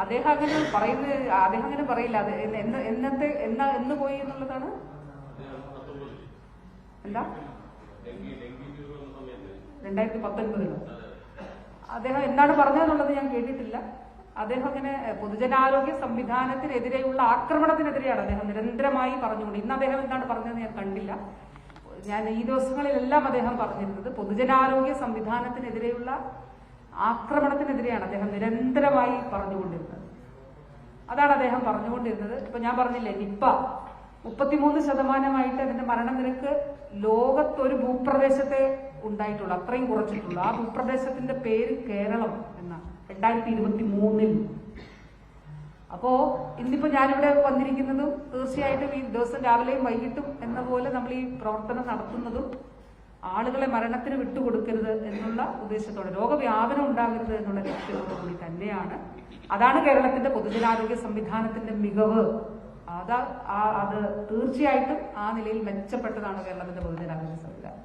അദ്ദേഹം അങ്ങനെ പറയുന്നത്, അദ്ദേഹം അങ്ങനെ പറയില്ല. അത് എന്ന് പോയി എന്നുള്ളതാണ്. എന്താ 2019 അദ്ദേഹം എന്താണ് പറഞ്ഞതെന്നുള്ളത് ഞാൻ കേട്ടിട്ടില്ല. അദ്ദേഹം അങ്ങനെ പൊതുജനാരോഗ്യ സംവിധാനത്തിനെതിരെയുള്ള ആക്രമണത്തിനെതിരെയാണ് അദ്ദേഹം നിരന്തരമായി പറഞ്ഞുകൊണ്ട്. ഇന്ന് അദ്ദേഹം എന്താണ് പറഞ്ഞതെന്ന് ഞാൻ കണ്ടില്ല. ഞാൻ ഈ ദിവസങ്ങളിലെല്ലാം അദ്ദേഹം പറഞ്ഞിരുന്നത് പൊതുജനാരോഗ്യ സംവിധാനത്തിനെതിരെയുള്ള ആക്രമണത്തിനെതിരെയാണ് അദ്ദേഹം നിരന്തരമായി പറഞ്ഞുകൊണ്ടിരുന്നത്. അതാണ് അദ്ദേഹം പറഞ്ഞുകൊണ്ടിരുന്നത്. ഇപ്പൊ ഞാൻ പറഞ്ഞില്ലേ, നിപ്പ 33% അതിന്റെ മരണനിരക്ക് ലോകത്തൊരു ഭൂപ്രദേശത്തെ ഉണ്ടായിട്ടുള്ളൂ, അത്രയും കുറച്ചിട്ടുള്ളൂ. ആ ഭൂപ്രദേശത്തിന്റെ പേര് കേരളം എന്നാണ്, 2023. അപ്പോ ഇന്നിപ്പോ ഞാനിവിടെ വന്നിരിക്കുന്നതും തീർച്ചയായിട്ടും ഈ ദിവസം രാവിലെയും വൈകിട്ടും എന്ന പോലെ നമ്മൾ ഈ പ്രവർത്തനം നടത്തുന്നതും ആളുകളെ മരണത്തിന് വിട്ടുകൊടുക്കരുത് എന്നുള്ള ഉദ്ദേശത്തോടെ, രോഗവ്യാപനം ഉണ്ടാകരുത് എന്നുള്ള ലക്ഷ്യത്തോടുകൂടി തന്നെയാണ്. അതാണ് കേരളത്തിന്റെ പൊതുജനാരോഗ്യ സംവിധാനത്തിന്റെ മികവ്. അത് തീർച്ചയായിട്ടും ആ നിലയിൽ മെച്ചപ്പെട്ടതാണ് കേരളത്തിന്റെ പൊതുജനാരോഗ്യ സംവിധാനം.